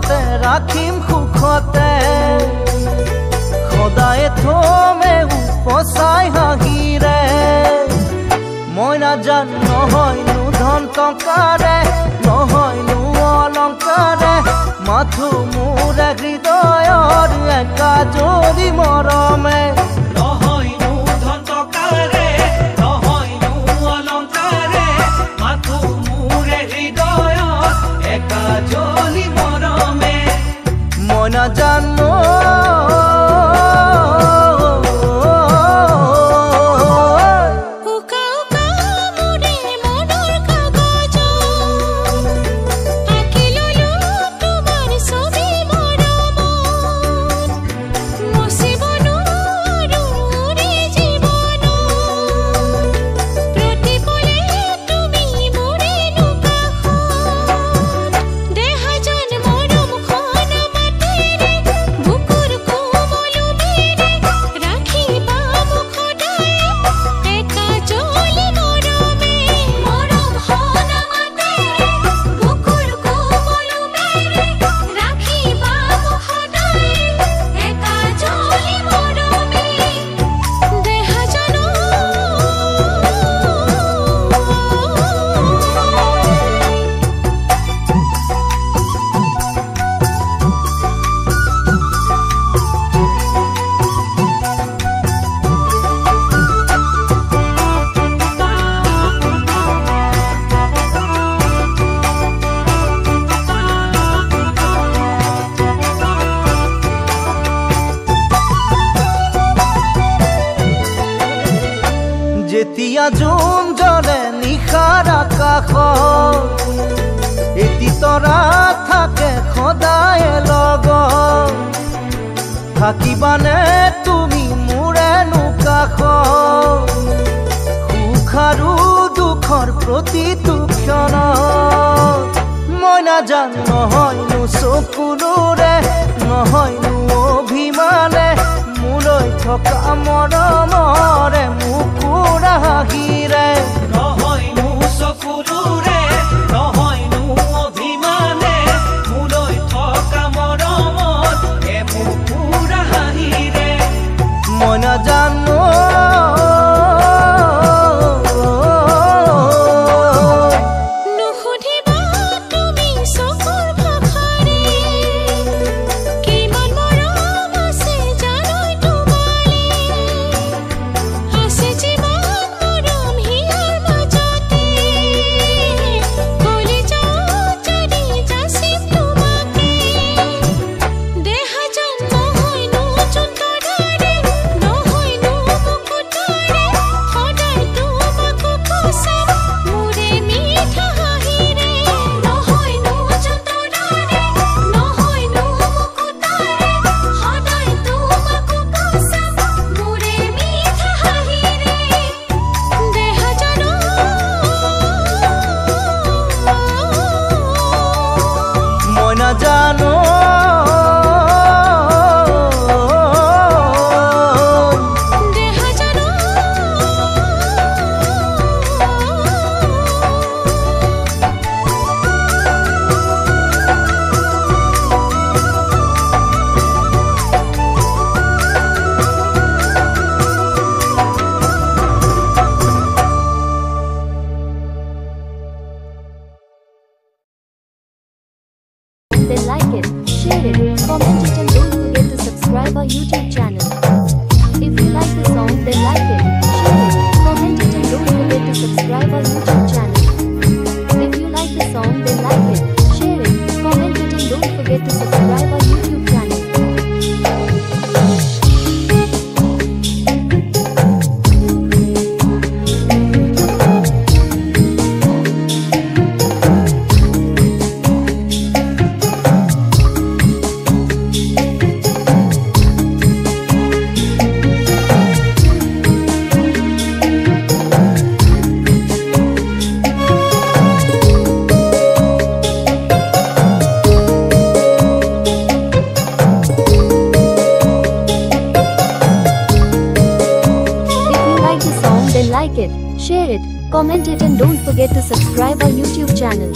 দুখতে ৰাখিম সুখতে সদায় থমে উপচাই হাঁহিৰে মই নাজানো নহয়নো ধন টকাৰে নহয়নো অলংকাৰে মাথো মোৰ হৃদয়ৰ একা যদি মৰমে নহয়নো ধন টকাৰে নহয়নো অলংকাৰে মাথো মোৰ হৃদয়ৰ একা যদি মৰমে মই নাজানো যেতিয়া জোন জ্বলে নিশাৰ আকাশত এটি তৰা থাকে সদায় লগত থাকিবানে তুমি মোৰেনো কাষত সুখ আৰু দুখৰ প্ৰতিটো ক্ষণত মই নাজানো নহয়নো চকুৰে নহয়নো অভিমানে মোলৈ থকা মৰমৰে মুকুৰ হাঁহিৰে নহয়নো চকুৰে নহয়নো অভিমানে মোলৈ থকা মৰমত এ মুকুৰ হাঁহিৰে মই নাজানো জানো Then like it, share it, comment it and don't forget to subscribe our YouTube channel. If you like the song then like it, share it, comment it and don't forget to subscribe our YouTube channel. If you like the song then like it, share it, comment it and don't forget to subscribe our YouTube channel. Like it, share it, comment it and don't forget to subscribe our YouTube channel.